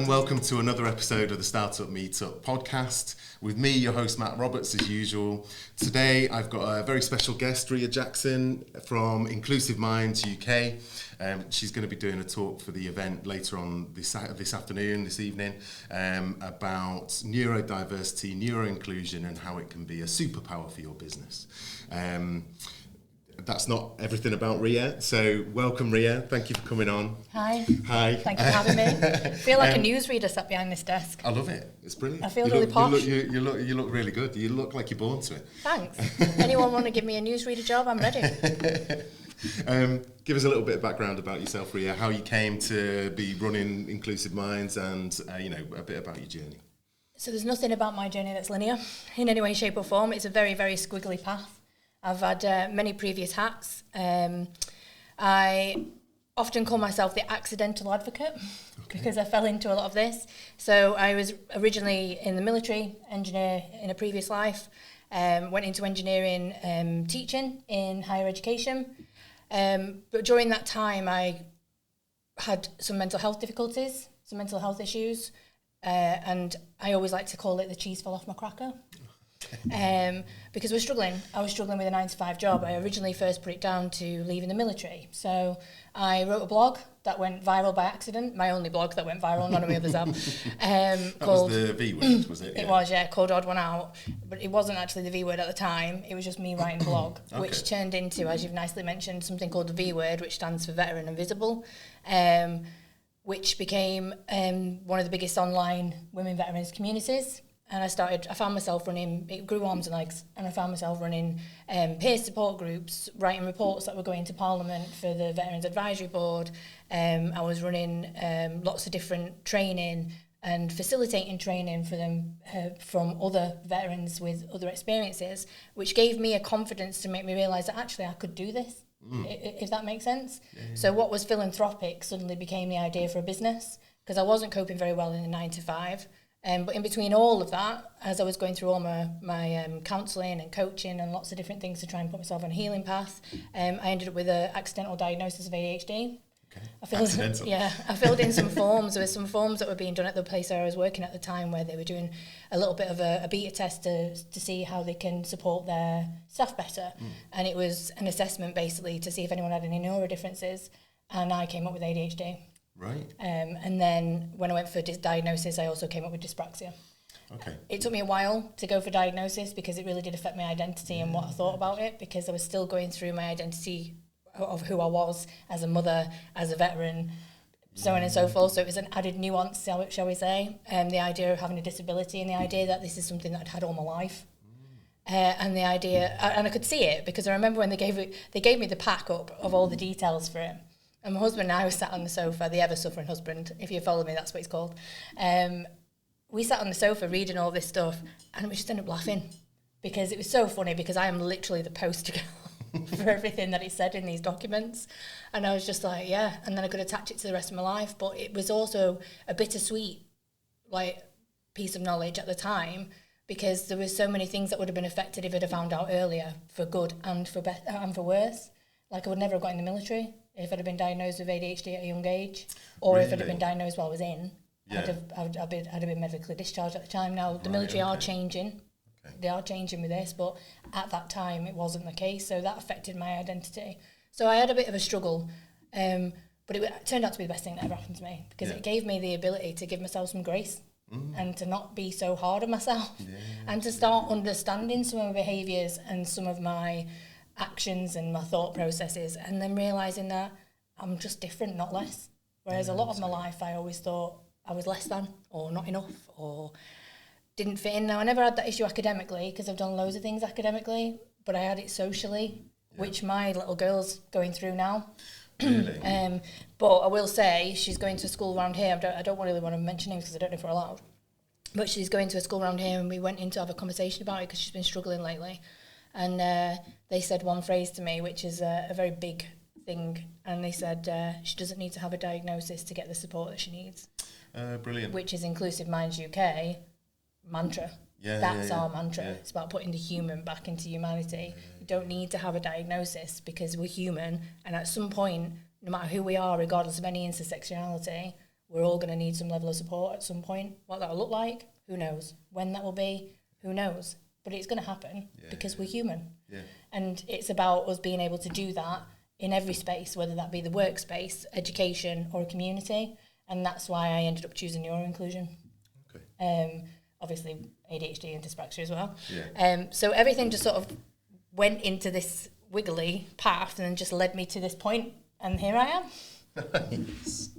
and welcome to another episode of the Startup Meetup podcast with me, your host Matt Roberts, as usual. Today I've got a very special guest, Ria Jackson from Inclusive Minds UK. She's going to be doing a talk for the event later on this evening, about neurodiversity, neuroinclusion, and how it can be a superpower for your business. That's not everything about Ria, so welcome Ria, thank you for coming on. Hi. Hi. Thank you for having me. I feel like a newsreader sat behind this desk. I love it, it's brilliant. I feel really posh. You look really good, you look like you're born to it. Thanks. Anyone want to give me a newsreader job? I'm ready. Give us a little bit of background about yourself, Ria, how you came to be running Inclusive Minds and a bit about your journey. So there's nothing about my journey that's linear in any way, shape or form. It's a very, very squiggly path. I've had many previous hats. I often call myself the accidental advocate because I fell into a lot of this. So I was originally in the military, engineer in a previous life, went into engineering teaching in higher education. But during that time, I had some mental health difficulties, some mental health issues, and I always like to call it the cheese fell off my cracker. Because I was struggling with a 9-to-5 job. I originally first put it down to leaving the military. So I wrote a blog that went viral by accident, my only blog that went viral, none of my others have. That was the V word, was it? It was, yeah, called Odd One Out. But it wasn't actually the V word at the time. It was just me writing a blog, which turned into, as you've nicely mentioned, something called the V word, which stands for Veteran and Visible, which became one of the biggest online women veterans communities. And I found myself running, it grew arms and legs, and I found myself running peer support groups, writing reports that were going to Parliament for the Veterans Advisory Board. I was running lots of different training and facilitating training for them from other veterans with other experiences, which gave me a confidence to make me realise that actually I could do this, if that makes sense. Yeah. So what was philanthropic suddenly became the idea for a business, because I wasn't coping very well in the 9-to-5. But in between all of that, as I was going through all my counselling and coaching and lots of different things to try and put myself on a healing path, I ended up with an accidental diagnosis of ADHD. Okay. I filled in some forms. There were some forms that were being done at the place where I was working at the time, where they were doing a little bit of a beta test to see how they can support their staff better. And it was an assessment basically to see if anyone had any neurodifferences, and I came up with ADHD. Right. And then when I went for diagnosis, I also came up with dyspraxia. Okay. It took me a while to go for diagnosis because it really did affect my identity and what I thought about it, because I was still going through my identity of who I was as a mother, as a veteran, so on and so forth. So it was an added nuance, shall we say, the idea of having a disability and the idea that this is something that I'd had all my life. And the idea, and I could see it because I remember when they gave me the pack up of all the details for it. And my husband and I were sat on the sofa, the ever-suffering husband, if you follow me, that's what he's called. We sat on the sofa reading all this stuff, and we just ended up laughing because it was so funny, because I am literally the poster girl for everything that it said in these documents. And I was just like, yeah, and then I could attach it to the rest of my life. But it was also a bittersweet piece of knowledge at the time, because there were so many things that would have been affected if I'd have found out earlier, for good and for worse. Like I would never have got in the military if I'd have been diagnosed with ADHD at a young age, or if I'd have been diagnosed while I was in. Yeah. I'd have been medically discharged at the time. Now, the military are changing. Okay. They are changing with this, but at that time it wasn't the case, so that affected my identity. So I had a bit of a struggle, but it turned out to be the best thing that ever happened to me, because it gave me the ability to give myself some grace and to not be so hard on myself and to start understanding some of my behaviours and some of my actions and my thought processes, and then realising that I'm just different, not less. Whereas a lot of my life I always thought I was less than, or not enough, or didn't fit in. Now, I never had that issue academically because I've done loads of things academically, but I had it socially, which my little girl's going through now. Really? But I will say she's going to a school around here. I don't really want to mention names because I don't know if we're allowed. But she's going to a school around here, and we went in to have a conversation about it because she's been struggling lately. And they said one phrase to me, which is a very big thing. And they said she doesn't need to have a diagnosis to get the support that she needs. Brilliant. Which is Inclusive Minds UK mantra. That's our mantra. It's about putting the human back into humanity. You don't need to have a diagnosis because we're human. And at some point, no matter who we are, regardless of any intersectionality, we're all going to need some level of support at some point. What that'll look like, who knows? When that will be, who knows? But it's going to happen because we're human. Yeah. And it's about us being able to do that in every space, whether that be the workspace, education, or a community. And that's why I ended up choosing neuroinclusion. Okay. Obviously, ADHD and dyspraxia as well. Yeah. So everything just sort of went into this wiggly path and then just led me to this point, and here I am. Nice.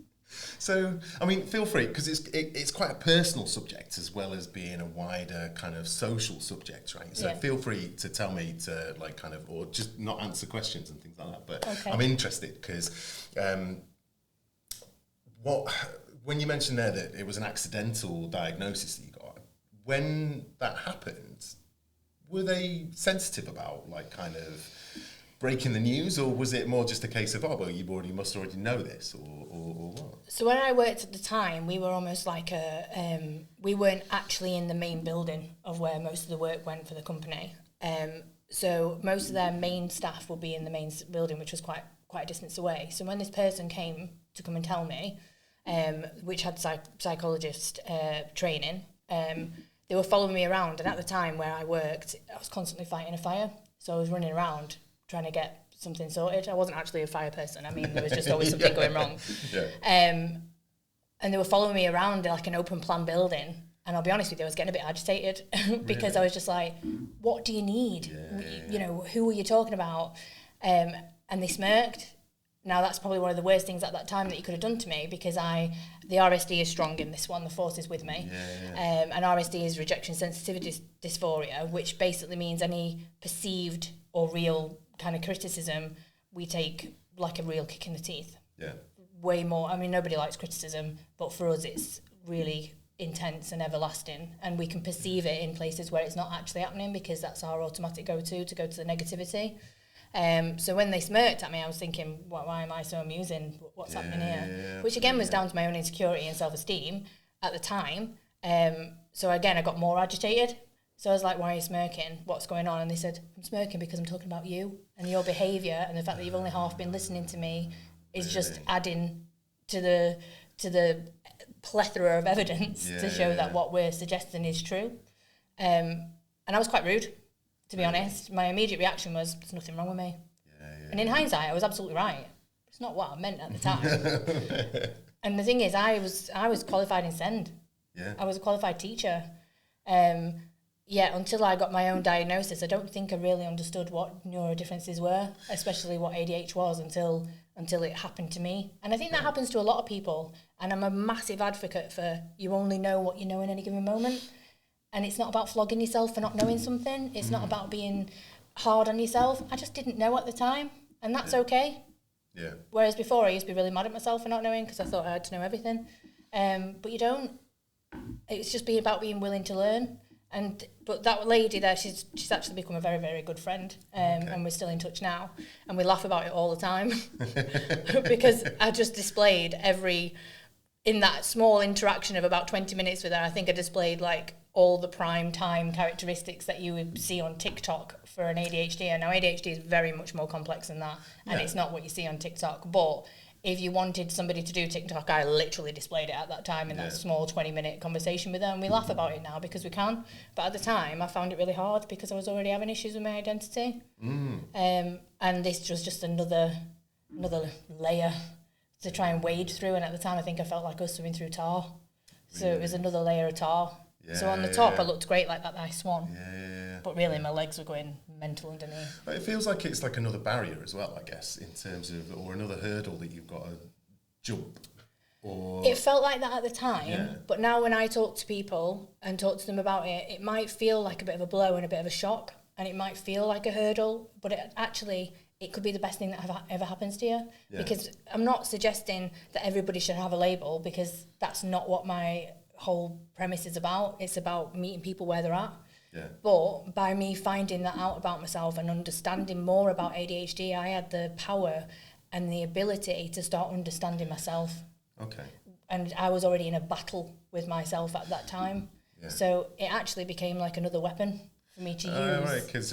So, I mean, feel free, because it's quite a personal subject as well as being a wider kind of social subject, right? So feel free to tell me to like kind of, or just not answer questions and things like that. But I'm interested because when you mentioned there that it was an accidental diagnosis that you got, when that happened, were they sensitive about like kind of breaking the news, or was it more just a case of, oh, well, you must already know this, or what? So when I worked at the time, we were almost like we weren't actually in the main building of where most of the work went for the company. So most of their main staff would be in the main building, which was quite a distance away. So when this person came to come and tell me, which had psychologist training, they were following me around. And at the time where I worked, I was constantly fighting a fire. So I was running around trying to get something sorted. I wasn't actually a fire person. I mean, there was just always something going wrong. Yeah. And they were following me around like an open plan building. And I'll be honest with you, I was getting a bit agitated because I was just like, what do you need? You know, who are you talking about? And they smirked. Now, that's probably one of the worst things at that time that you could have done to me, because the RSD is strong in this one, the force is with me. And RSD is rejection sensitivity dysphoria, which basically means any perceived or real kind of criticism, we take like a real kick in the teeth. Yeah. Way more. I mean, nobody likes criticism, but for us, it's really intense and everlasting, and we can perceive it in places where it's not actually happening, because that's our automatic go to the negativity. So when they smirked at me, I was thinking, why am I so amusing? What's happening here? Which again was down to my own insecurity and self-esteem at the time. So again, I got more agitated. So I was like, why are you smirking? What's going on? And they said, I'm smirking because I'm talking about you and your behaviour, and the fact that you've only half been listening to me is just adding to the plethora of evidence to show that what we're suggesting is true. And I was quite rude, to be honest. My immediate reaction was, there's nothing wrong with me. And in hindsight, I was absolutely right. It's not what I meant at the time. And the thing is, I was qualified in SEND. I was a qualified teacher. Until I got my own diagnosis, I don't think I really understood what neurodifferences were, especially what ADHD was, until it happened to me. And I think that happens to a lot of people. And I'm a massive advocate for, you only know what you know in any given moment. And it's not about flogging yourself for not knowing something. It's not about being hard on yourself. I just didn't know at the time, and that's okay. Yeah. Whereas before, I used to be really mad at myself for not knowing, because I thought I had to know everything. But you don't. It's just about being willing to learn. But that lady there, she's actually become a very, very good friend, and we're still in touch now, and we laugh about it all the time because I just displayed in that small interaction of about 20 minutes with her, I think I displayed like all the prime time characteristics that you would see on TikTok for an ADHD. And now ADHD is very much more complex than that, and it's not what you see on TikTok. But if you wanted somebody to do TikTok, I literally displayed it at that time in that small 20-minute conversation with her, and we laugh about it now because we can. But at the time, I found it really hard because I was already having issues with my identity. And this was just another layer to try and wade through. And at the time, I think I felt like I was swimming through tar. So it was another layer of tar. So on the top, I looked great like that nice swan. But really, my legs were going mental underneath. But it feels like it's like another barrier as well, I guess, in terms of, or another hurdle that you've got to jump. Or it felt like that at the time, but now when I talk to people and talk to them about it, it might feel like a bit of a blow and a bit of a shock, and it might feel like a hurdle, but it could be the best thing that ever happens to you. Because I'm not suggesting that everybody should have a label, because that's not what my whole premise is about. It's about meeting people where they're at. But by me finding that out about myself and understanding more about ADHD, I had the power and the ability to start understanding myself. And I was already in a battle with myself at that time. So it actually became like another weapon for me to use. Right, because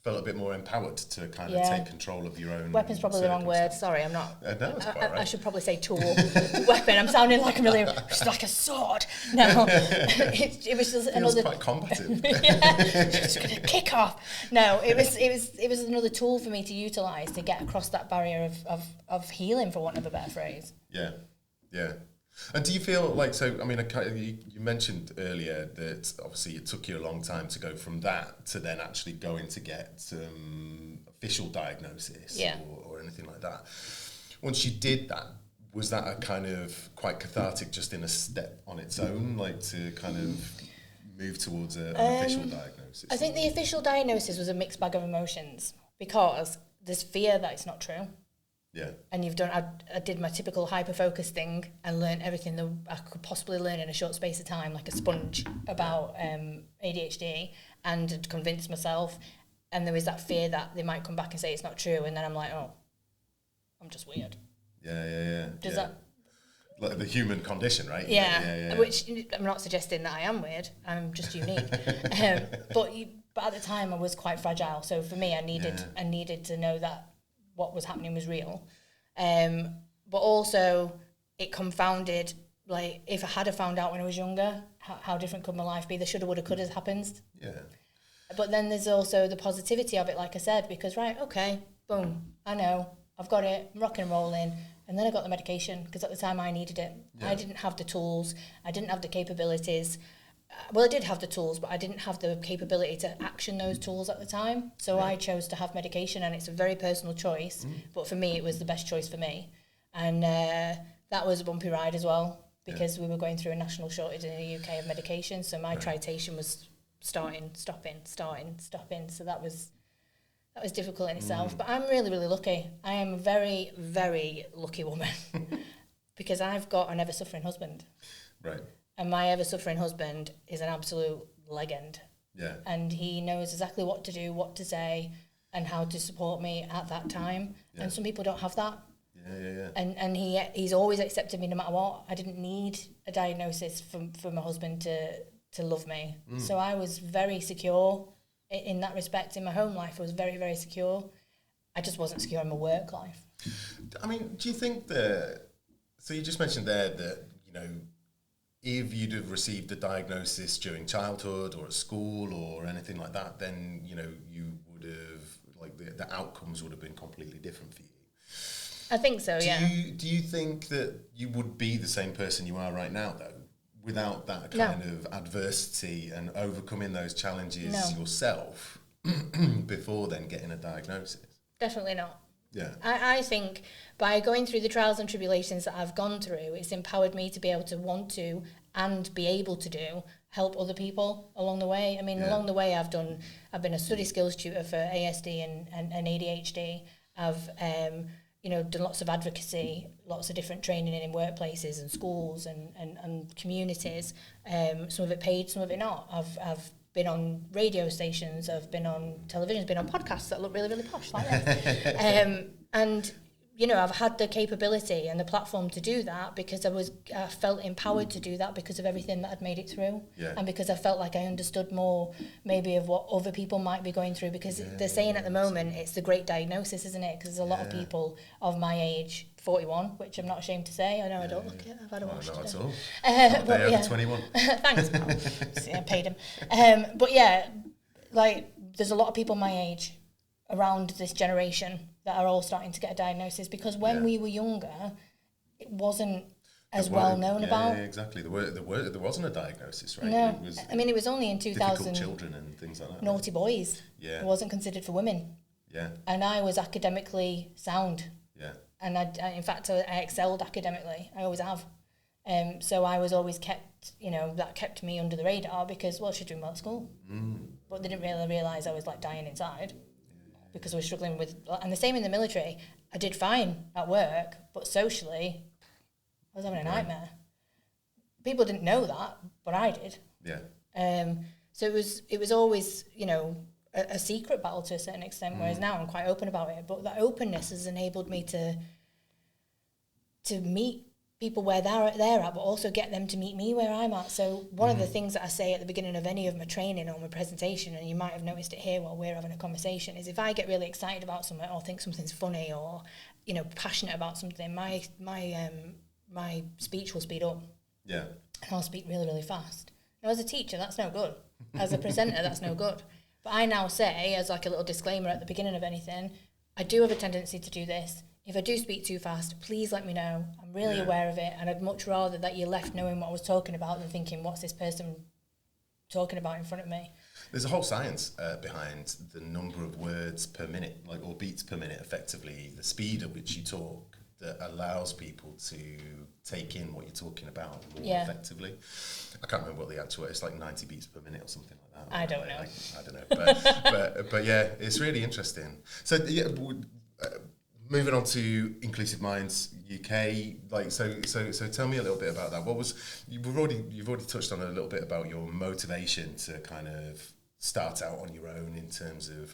felt a bit more empowered to kind of take control of your own. Weapon's probably the wrong word. Sorry, I'm not. No, it's quite right. I should probably say tool. Weapon. I'm sounding like I'm really just like a sword. No, it was just another. Quite combative. Just gonna kick off. No, it was another tool for me to utilise to get across that barrier of healing, for want of a better phrase. Yeah, yeah. And do you feel like, so, I mean, you mentioned earlier that obviously it took you a long time to go from that to then actually going to get official diagnosis or anything like that. Once you did that, was that a kind of quite cathartic just in a step on its own, like to kind of move towards an official diagnosis? I think the official diagnosis was a mixed bag of emotions because there's fear that it's not true. Yeah. And I did my typical hyper-focus thing and learned everything that I could possibly learn in a short space of time, like a sponge, about ADHD, and had convinced myself. And there was that fear that they might come back and say it's not true. And then I'm like, oh, I'm just weird. Yeah. Does that... Like the human condition, right? Yeah. Which I'm not suggesting that I am weird. I'm just unique. But at the time I was quite fragile. So for me, I needed to know that what was happening was real. But also it confounded, like, if I had found out when I was younger, how different could my life be? The shoulda, woulda, coulda happens. Yeah. But then there's also the positivity of it, like I said, because, right, okay, boom, I know, I've got it, I'm rocking and rolling. And then I got the medication, because at the time I needed it. Yeah. I didn't have the tools, I didn't have the capabilities. Well, I did have the tools, but I didn't have the capability to action those tools at the time. So I chose to have medication, and it's a very personal choice. But for me, it was the best choice for me. And that was a bumpy ride as well, because we were going through a national shortage in the UK of medication. So my tritation was starting, stopping. So that was difficult in itself. But I'm really, really lucky. I am a very, very lucky woman because I've got an ever-suffering husband. Right. And my ever-suffering husband is an absolute legend. Yeah. And he knows exactly what to do, what to say, and how to support me at that time. Yeah. And some people don't have that. Yeah. And he's always accepted me no matter what. I didn't need a diagnosis from my husband to love me. So I was very secure in that respect. In my home life, I was very, very secure. I just wasn't secure in my work life. I mean, do you think so you just mentioned there that, you know, if you'd have received a diagnosis during childhood or at school or anything like that, then, you know, you would have, like, the outcomes would have been completely different for you. I think so, Do you think that you would be the same person you are right now, though, without that kind of adversity and overcoming those challenges yourself before then getting a diagnosis? Definitely not. Yeah. I think by going through the trials and tribulations that I've gone through, it's empowered me to be able to want to and be able to help other people along the way. I mean, along the way, I've been a study skills tutor for ASD and ADHD. I've done lots of advocacy, lots of different training in workplaces and schools and communities. Some of it paid, some of it not. I've been on radio stations, I've been on television, been on podcasts that look really, really posh like this. And, you know, I've had the capability and the platform to do that because I felt empowered to do that because of everything that I'd made it through. Yeah. And because I felt like I understood more maybe of what other people might be going through, because they're saying at the moment it's the great diagnosis, isn't it? Because there's a lot of people of my age, 41, which I'm not ashamed to say. I know I don't look it. I've had a wash today. Not at all. They're over 21. Thanks, pal. See, I paid him. But yeah, like, there's a lot of people my age around this generation that are all starting to get a diagnosis, because when we were younger, it wasn't as well known about. Yeah, exactly. There wasn't a diagnosis, right? No, it was only in 2000. Difficult children and things like that. Naughty boys. Yeah. It wasn't considered for women. Yeah. And I was academically sound. Yeah. And I excelled academically. I always have. So I was always kept, that kept me under the radar because, well, she's doing well at school. But they didn't really realise I was, like, dying inside. Because I was struggling with, and the same in the military. I did fine at work, but socially, I was having a nightmare. People didn't know that, but I did. Yeah. So it was always, a secret battle to a certain extent. Whereas now I'm quite open about it. But that openness has enabled me to meet people where they're at, but also get them to meet me where I'm at. So one of the things that I say at the beginning of any of my training or my presentation, and you might have noticed it here while we're having a conversation, is if I get really excited about something or think something's funny or, you know, passionate about something, my speech will speed up. Yeah. And I'll speak really, really fast. Now, as a teacher, that's no good. As a presenter, that's no good. But I now say, as like a little disclaimer at the beginning of anything, I do have a tendency to do this. If I do speak too fast, please let me know. I'm really aware of it, and I'd much rather that you left knowing what I was talking about than thinking, what's this person talking about in front of me? There's a whole science behind the number of words per minute, like, or beats per minute, effectively, the speed at which you talk, that allows people to take in what you're talking about more effectively. I can't remember what the actual, it's like 90 beats per minute or something like that. I don't know. I don't know, but yeah, it's really interesting. So moving on to Inclusive Minds UK, like, so tell me a little bit about that. You've already touched on a little bit about your motivation to kind of start out on your own in terms of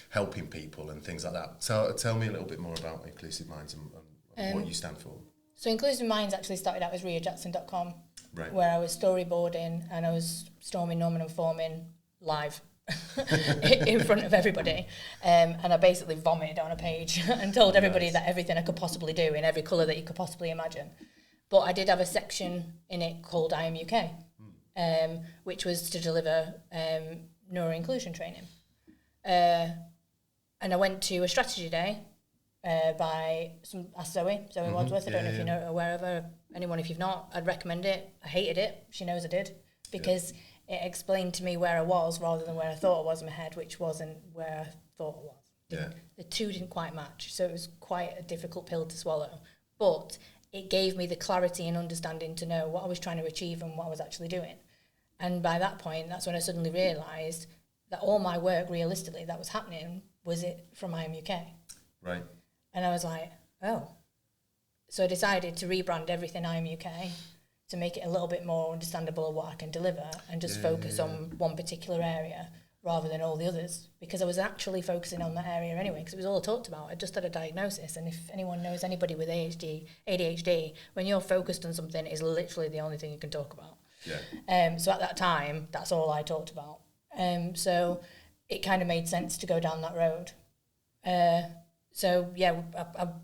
helping people and things like that. Tell me a little bit more about Inclusive Minds and what you stand for. So Inclusive Minds actually started out as riajackson.com, right, where I was storyboarding and I was storming, norming and forming live in front of everybody, and I basically vomited on a page and told everybody that everything I could possibly do in every colour that you could possibly imagine. But I did have a section in it called I Am UK, which was to deliver neuroinclusion training. And I went to a strategy day by Zoe Wadsworth. I don't know if you know her, wherever. Anyone, if you've not, I'd recommend it. I hated it. She knows I did, because it explained to me where I was rather than where I thought I was in my head, which wasn't where I thought I was. The two didn't quite match, so it was quite a difficult pill to swallow. But it gave me the clarity and understanding to know what I was trying to achieve and what I was actually doing. And by that point, that's when I suddenly realised that all my work, realistically, that was happening, was it from I Am UK. Right. And I was like, oh. So I decided to rebrand everything I Am UK to make it a little bit more understandable of what I can deliver and just focus on one particular area rather than all the others, because I was actually focusing on that area anyway, because it was all I talked about. I just had a diagnosis, and if anyone knows anybody with ADHD, when you're focused on something, it's literally the only thing you can talk about. So at that time, that's all I talked about. So it kind of made sense to go down that road. I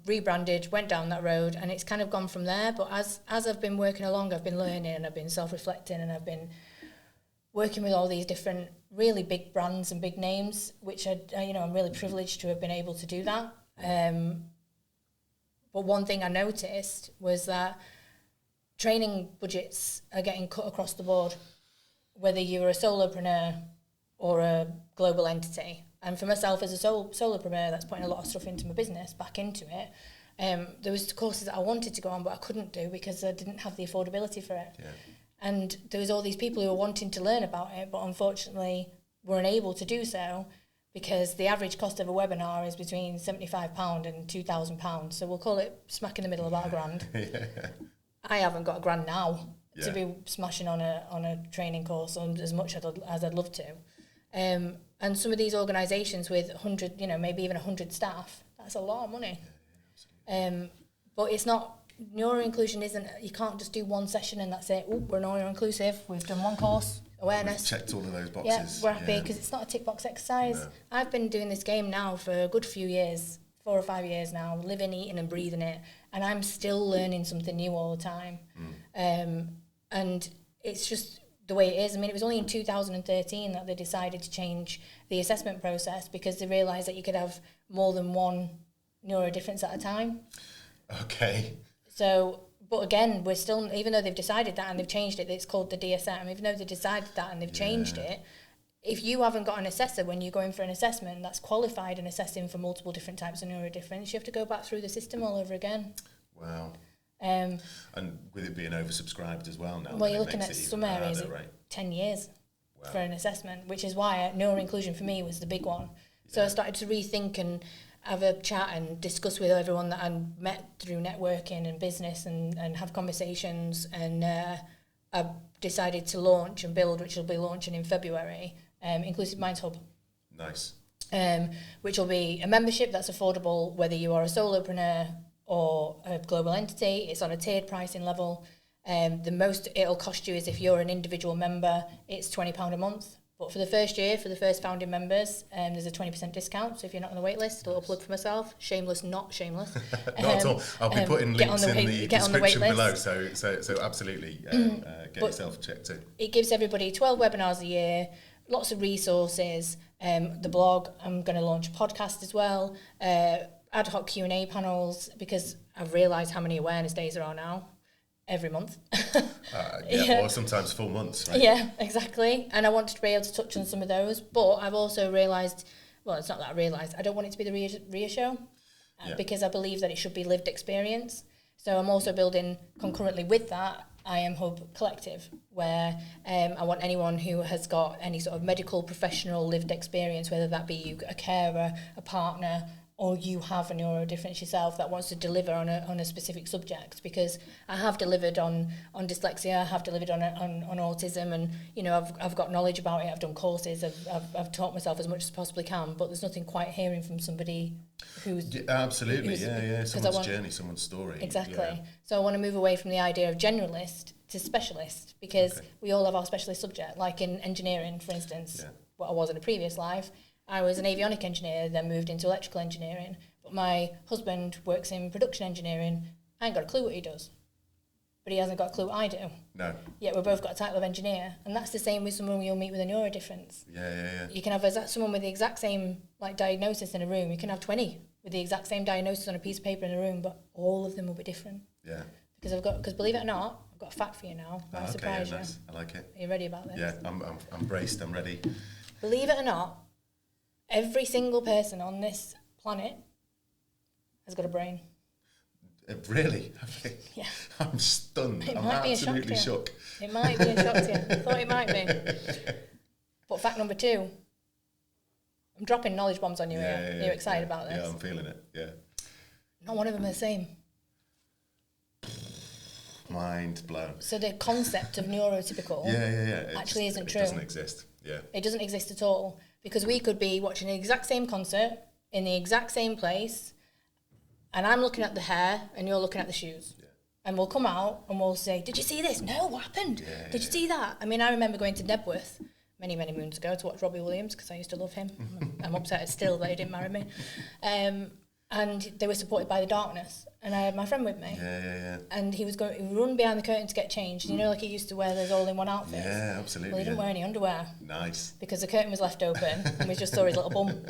rebranded, went down that road, and it's kind of gone from there. But as I've been working along, I've been learning and I've been self-reflecting, and I've been working with all these different really big brands and big names, which I'm really privileged to have been able to do that. But one thing I noticed was that training budgets are getting cut across the board, whether you're a solopreneur or a global entity. And for myself as a solopreneur, that's putting a lot of stuff into my business, back into it. There was courses that I wanted to go on, but I couldn't do because I didn't have the affordability for it. And there was all these people who were wanting to learn about it, but unfortunately weren't able to do so because the average cost of a webinar is between £75 and £2,000. So we'll call it smack in the middle, about £1,000. I haven't got £1,000 now to be smashing on a training course as much as I'd love to. And some of these organisations with 100, maybe even 100 staff, that's a lot of money. But it's not, neuroinclusion isn't, you can't just do one session and that's it. We're neuroinclusive, we've done one course, awareness. We've checked all of those boxes. Yeah, we're happy because it's not a tick box exercise. No. I've been doing this game now for a good few years, 4 or 5 years now, living, eating and breathing it, and I'm still learning something new all the time. And it's just the way it is. I mean, it was only in 2013 that they decided to change the assessment process because they realised that you could have more than one neurodifference at a time. Okay. So, but again, we're still, even though they've decided that and they've changed it, it's called the DSM, even though they've decided that and they've changed it, if you haven't got an assessor when you're going for an assessment that's qualified in assessing for multiple different types of neurodifference, you have to go back through the system all over again. Wow. And with it being oversubscribed as well now. Well, you're looking at some areas, 10 years for an assessment, which is why neuroinclusion for me was the big one. So I started to rethink and have a chat and discuss with everyone that I met through networking and business and have conversations. And I decided to launch and build, which will be launching in February, Inclusive Minds Hub. Nice. Which will be a membership that's affordable whether you are a solopreneur or a global entity. It's on a tiered pricing level. The most it'll cost you is if you're an individual member, it's £20 a month. But for the first year, for the first founding members, there's a 20% discount. So if you're not on the wait list, a little plug for myself. Shameless, not shameless. Not at all. I'll be putting links in the description below. So absolutely, get yourself checked in. It gives everybody 12 webinars a year, lots of resources. The blog, I'm going to launch a podcast as well. Ad hoc Q&A panels, because I've realised how many awareness days there are now. Every month. Or sometimes full months, right? Yeah, exactly. And I wanted to be able to touch on some of those, but I've also realised, well, it's not that I realised, I don't want it to be the Ria show, because I believe that it should be lived experience. So I'm also building, concurrently with that, I Am Hub Collective, where I want anyone who has got any sort of medical, professional, lived experience, whether that be a carer, a partner, or you have a neurodifference yourself that wants to deliver on a specific subject, because I have delivered on dyslexia, I have delivered on autism, and you know I've got knowledge about it. I've done courses, I've taught myself as much as possibly can, but there's nothing quite hearing from somebody who's absolutely someone's journey, someone's story. Exactly. Yeah. So I want to move away from the idea of generalist to specialist, because we all have our specialist subject. Like in engineering, for instance, what I was in a previous life. I was an avionic engineer, then moved into electrical engineering. But my husband works in production engineering. I ain't got a clue what he does. But he hasn't got a clue what I do. No. Yet we've both got a title of engineer. And that's the same with someone you'll meet with a neurodifference. Yeah. You can have someone with the exact same diagnosis in a room. You can have 20 with the exact same diagnosis on a piece of paper in a room, but all of them will be different. Yeah. Because believe it or not, I've got a fact for you now. Might surprise you. Nice. I like it. Are you ready about this? Yeah, I'm braced. I'm ready. Believe it or not, every single person on this planet has got a brain. Really? Yeah. I'm stunned. I'm absolutely shocked. It might be a shock to you. I thought it might be. But fact number 2, I'm dropping knowledge bombs on you here. Are you excited about this? Yeah, I'm feeling it. Yeah. Not one of them are the same. Mind blown. So the concept of neurotypical actually isn't true. It doesn't exist. Yeah. It doesn't exist at all. Because we could be watching the exact same concert in the exact same place, and I'm looking at the hair and you're looking at the shoes. Yeah. And we'll come out and we'll say, did you see this? No, what happened? Did you see that? I mean, I remember going to Nebworth many, many moons ago to watch Robbie Williams, because I used to love him. I'm upset still that he didn't marry me. And they were supported by the darkness. And I had my friend with me. Yeah. And he would run behind the curtain to get changed. You know, like he used to wear those all-in-one outfits? Yeah, absolutely. Well, he didn't wear any underwear. Nice. Because the curtain was left open and we just saw his little bum.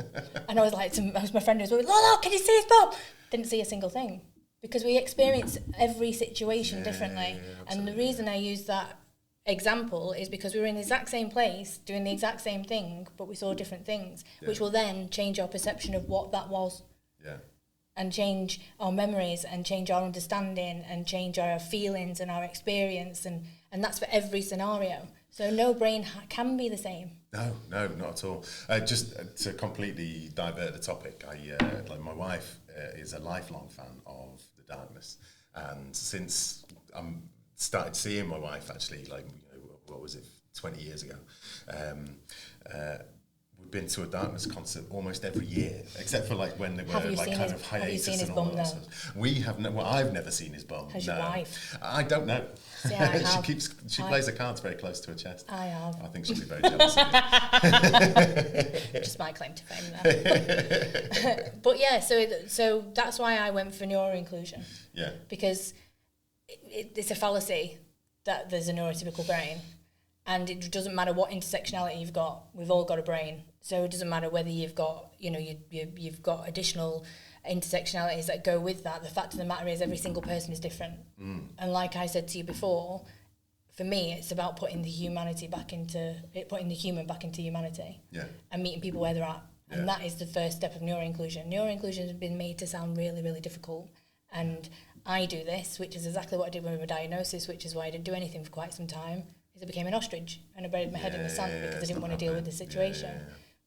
And I was like, my friend was like, Lolo, can you see his bum? Didn't see a single thing. Because we experience every situation differently. And the reason I use that example is because we were in the exact same place, doing the exact same thing, but we saw different things, which will then change our perception of what that was. Yeah. And change our memories and change our understanding and change our feelings and our experience. And that's for every scenario. So no brain can be the same. No, not at all. Just to completely divert the topic, my wife is a lifelong fan of the darkness. And since I started seeing my wife, actually, 20 years ago, we've been to a darkness concert almost every year, except for when they were kind of hiatus. Have you seen his bum then? We have I've never seen his bum. Has your wife? I don't know. See, I have. She plays her cards very close to her chest. I have. I think she'll be very jealous of you. Just my claim to fame there. But yeah, so that's why I went for neuroinclusion. Yeah. Because it's a fallacy that there's a neurotypical brain. And it doesn't matter what intersectionality you've got. We've all got a brain, so it doesn't matter whether you've got, you've got additional intersectionalities that go with that. The fact of the matter is, every single person is different. And like I said to you before, for me, it's about putting the human back into humanity. Yeah. And meeting people where they're at. And that is the first step of neuroinclusion. Neuroinclusion has been made to sound really, really difficult. And I do this, which is exactly what I did with my diagnosis, which is why I didn't do anything for quite some time. I became an ostrich and I buried my head in the sand because I didn't want to deal with the situation.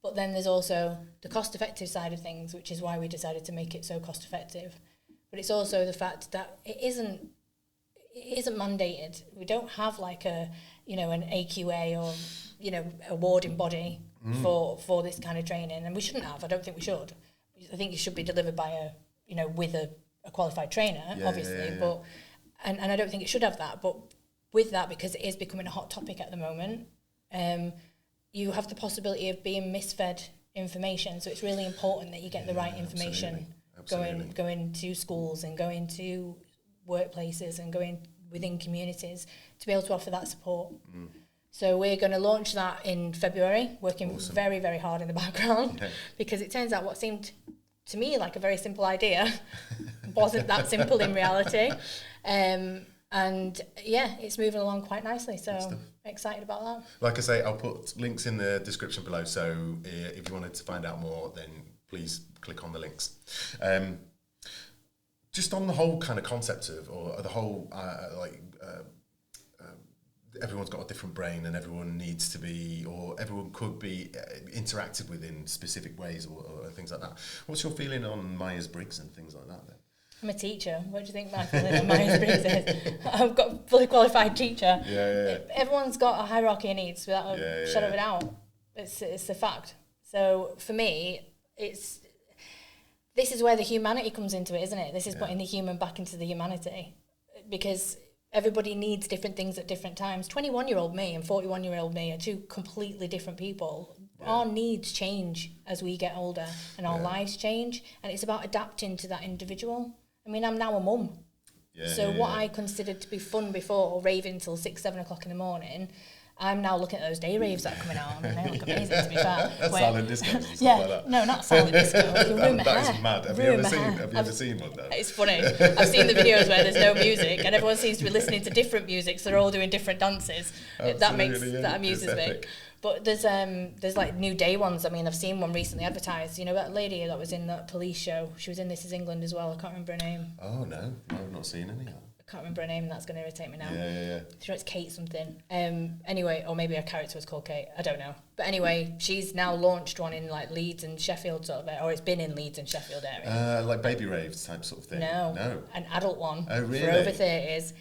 But then there's also the cost-effective side of things, which is why we decided to make it so cost-effective. But it's also the fact that it isn't mandated. We don't have an AQA or awarding body for this kind of training, and we shouldn't have. I don't think we should. I think it should be delivered by with a qualified trainer, obviously, but and I don't think it should have that. But with that, because it is becoming a hot topic at the moment, you have the possibility of being misfed information. So it's really important that you get the right information going to schools and going to workplaces and going within communities to be able to offer that support. So we're going to launch that in February, working very, very hard in the background, because it turns out what seemed to me like a very simple idea wasn't that simple in reality. And yeah, it's moving along quite nicely, so excited about that. Like I say, I'll put links in the description below, so if you wanted to find out more, then please click on the links. Just on the whole kind of concept of, or the whole, everyone's got a different brain and everyone needs to be, or everyone could be interacted with in specific ways or things like that. What's your feeling on Myers Briggs and things like that then? I'm a teacher. What do you think my feeling on Myers Briggs is? I've got a fully qualified teacher. Everyone's got a hierarchy of needs without a shadow of a doubt. It's a fact. So for me, this is where the humanity comes into it, isn't it? This is putting the human back into the humanity, because everybody needs different things at different times. 21-year-old me and 41-year-old me are two completely different people. Our needs change as we get older and our lives change, and it's about adapting to that individual. I mean, I'm now a mum. What I considered to be fun before, raving till 6, 7 o'clock in the morning, I'm now looking at those day raves that are coming on, and they look amazing, to be fair. Silent discos and stuff like that. No, not silent disco. That is mad. Have you ever seen one though? It's funny. I've seen the videos where there's no music, and everyone seems to be listening to different music, so they're all doing different dances. That amuses me. But there's like new day ones. I mean, I've seen one recently advertised. You know that lady that was in that police show? She was in This Is England as well. I can't remember her name. Oh, no. I've not seen any of that. I can't remember her name. That's going to irritate me now. Yeah. Sure, it's Kate something. Anyway, or maybe her character was called Kate. I don't know. But anyway, she's now launched one in like Leeds and Sheffield sort of, or it's been in Leeds and Sheffield area. Like baby raves type sort of thing? No. An adult one. Oh, really? For over 30s,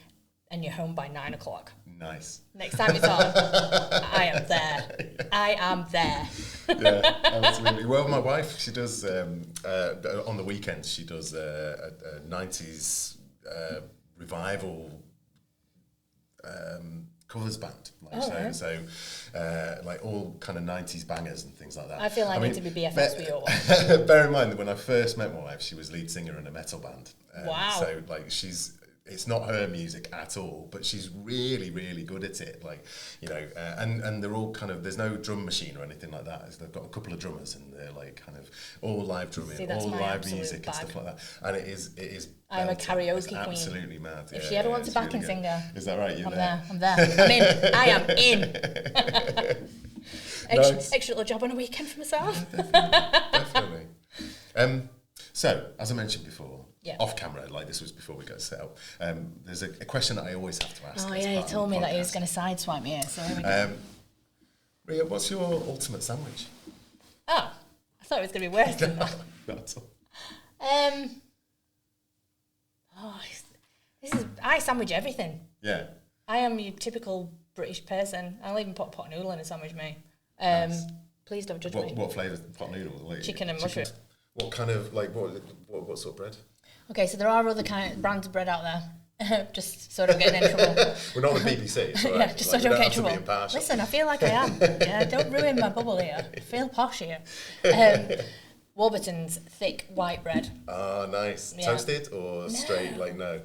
and you're home by 9 o'clock. Nice. Next time it's on, I am there. I am there. Yeah, absolutely. Well, my wife, she does, on the weekends, she does a 90s revival covers band. Like all kind of 90s bangers and things like that. I feel I need to be BFFs with your wife. Bear in mind that when I first met my wife, she was lead singer in a metal band. Wow. So, like, it's not her music at all, but she's really, really good at it. Like, you know, and they're all kind of, there's no drum machine or anything like that. They've got a couple of drummers and they're like kind of all live drumming, all live music and stuff like that. And it is. I'm a karaoke queen. Absolutely mad. If she ever wants a backing singer, is that right? I'm there. I'm in. I am in. Extra little job on a weekend for myself. Definitely. So, as I mentioned before, off camera, like this was before we got set up, there's a question that I always have to ask. Oh yeah, he told me that he was going to sideswipe me, so here we go. Ria, what's your ultimate sandwich? Oh, I thought it was going to be worse than that. Not at all. I sandwich everything. Yeah. I am your typical British person. I'll even put pot noodle in a sandwich, mate. Nice. Please don't judge me. What flavour is the pot noodle? Like, chicken and mushroom. What kind of, like, what sort of bread? Okay, so there are other kind of brands of bread out there. Just so I don't get in trouble. We're not the BBC, so yeah, just so I don't get in trouble. Listen, I feel like I am. Yeah, don't ruin my bubble here. I feel posh here. Warburton's thick white bread. Ah, nice. Yeah. Toasted or straight? Like, no.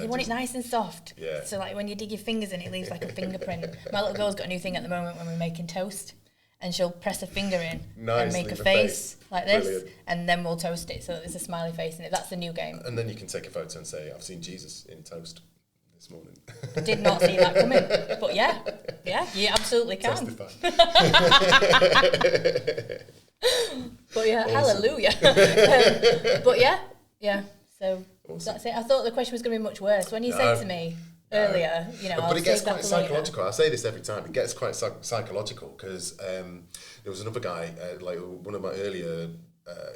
You want it nice and soft. Yeah. So like when you dig your fingers in, it leaves like a fingerprint. My little girl's got a new thing at the moment when we're making toast, and she'll press a finger in and make a face like this. Brilliant. And then we'll toast it so that there's a smiley face in it. That's the new game. And then you can take a photo and say, I've seen Jesus in toast this morning. I did not see that coming. But yeah, you absolutely can. Testify. But yeah, awesome. Hallelujah. But yeah. So awesome. That's it. I thought the question was going to be much worse. When you said to me earlier, you know, but it gets quite psychological. I say this every time. It gets quite psychological because there was another guy, like one of my earlier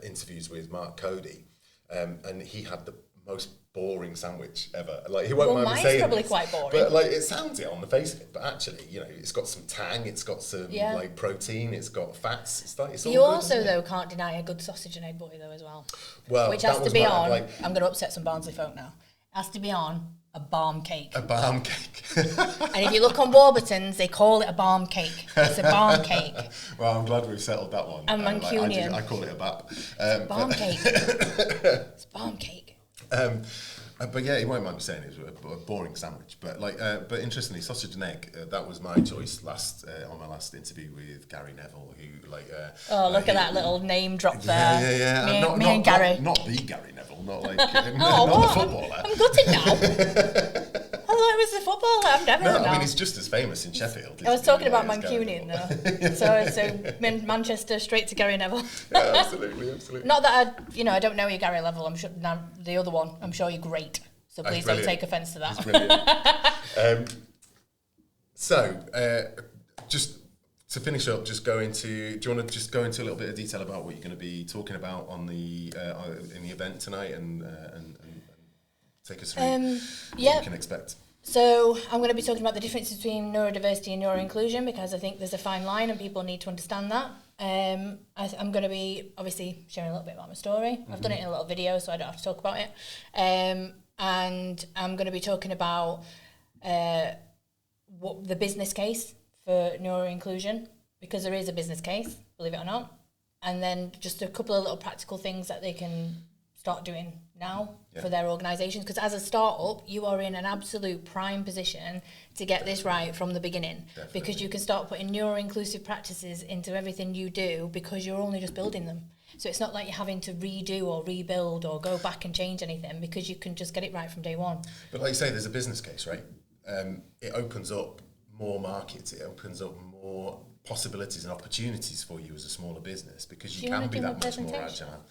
interviews with Mark Cody, and he had the most boring sandwich ever. Like, he won't mind me saying probably this, quite boring. but like, it sounds it on the face of it, but actually, you know, it's got some tang, it's got some like protein, it's got fats. It's like, it's all you good, also though can't deny a good sausage and egg butty though as well. Well, which has to be on. Like, I'm going to upset some Barnsley folk now. It has to be on a barm cake. A barm cake. And if you look on Warburton's, they call it a barm cake. It's a barm cake. Well, I'm glad we've settled that one. And Mancunian. I call it a bap. Barm cake. It's barm cake. But yeah, he won't mind me saying it was a boring sandwich. But like, but interestingly, sausage and egg, that was my choice on my last interview with Gary Neville, who like. Look at that little name drop there. Yeah. Me and Gary. Not the Gary Neville, not like not the footballer. I'm gutted now. I thought it was the footballer. I've never heard I that. mean, he's just as famous in Sheffield. I was talking about Mancunian though. So Manchester straight to Gary Neville. Yeah, absolutely. Not that I don't know you, Gary Neville. I'm sure the other one. I'm sure you're great. So please don't take offence to that. Brilliant. Just to finish up, do you want to just go into a little bit of detail about what you're going to be talking about on the in the event tonight and take us through what we can expect? So I'm going to be talking about the difference between neurodiversity and neuroinclusion, because I think there's a fine line and people need to understand that. I'm going to be obviously sharing a little bit about my story. I've done it in a little video, so I don't have to talk about it. And I'm going to be talking about what the business case for neuroinclusion, because there is a business case, believe it or not. And then just a couple of little practical things that they can start doing now for their organisations, because as a startup you are in an absolute prime position to get this right from the beginning. Definitely. Because you can start putting neuro-inclusive practices into everything you do, because you're only just building them. So it's not like you're having to redo or rebuild or go back and change anything, because you can just get it right from day one. But like you say, there's a business case, right? It opens up more markets, it opens up more possibilities and opportunities for you as a smaller business, because you can be that much more agile.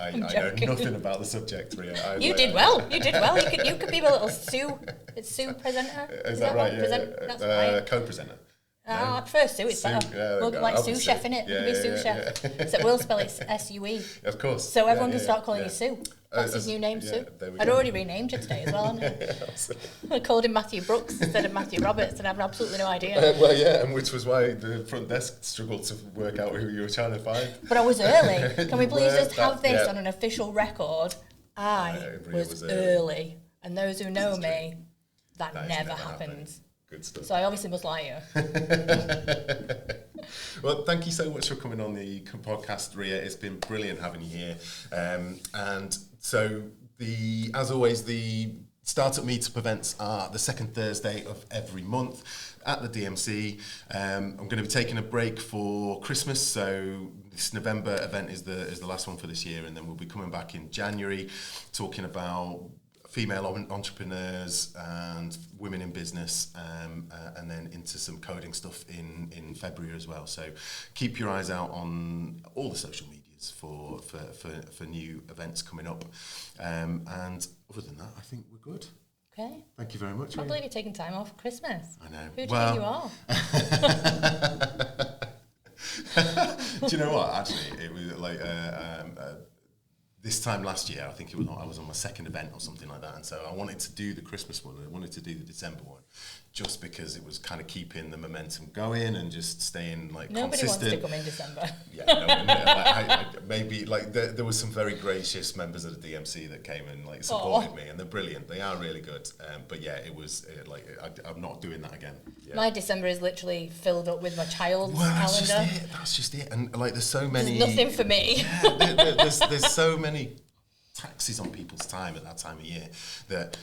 I know nothing about the subject, Ria. You did well. You could be a little Sue presenter. Is that right? That's right. Co-presenter. At first Sue, it's better. We'll like Sue Chef, innit? We'll be Sue Chef. So we'll spell it SUE. Of course. So everyone can start calling you Sue. That's his new name, Sue. I'd already renamed you today as well, hadn't I? I called him Matthew Brooks instead of Matthew Roberts, and I have absolutely no idea. And which was why the front desk struggled to work out who you were trying to find. But I was early. Can we please just have this on an official record? I was early. And those who know me, that never happens. Good stuff. So I obviously must lie you. Well, thank you so much for coming on the podcast, Ria. It's been brilliant having you here. And so, as always, the Startup Meetup events are the second Thursday of every month at the DMC. I'm going to be taking a break for Christmas, so this November event is the last one for this year, and then we'll be coming back in January talking about female entrepreneurs and women in business, and then into some coding stuff in February as well. So keep your eyes out on all the social medias for new events coming up. And other than that, I think we're good. Okay. Thank you very much. I can't believe you're taking time off for Christmas. I know. Who do you think you are? Do you know what? Actually, it was like this time last year, I think I was on my second event or something like that, and so I wanted to do the Christmas one, and I wanted to do the December one, just because it was kind of keeping the momentum going and just staying consistent. Nobody wants to come in December. Maybe there was some very gracious members of the DMC that came and supported me, and they're brilliant. They are really good. But yeah, it was I'm not doing that again. Yeah. My December is literally filled up with my child's calendar. That's just it. And there's so many. There's nothing for me. Yeah, there's so many taxes on people's time at that time of year that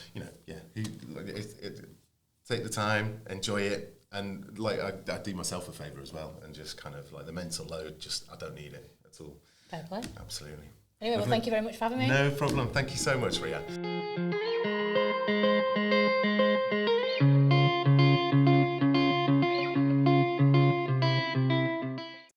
take the time, enjoy it, and I do myself a favour as well, and just kind of the mental load, I don't need it at all. Fair play. Absolutely. Anyway, well, thank you very much for having me. No problem. Thank you so much, Ria.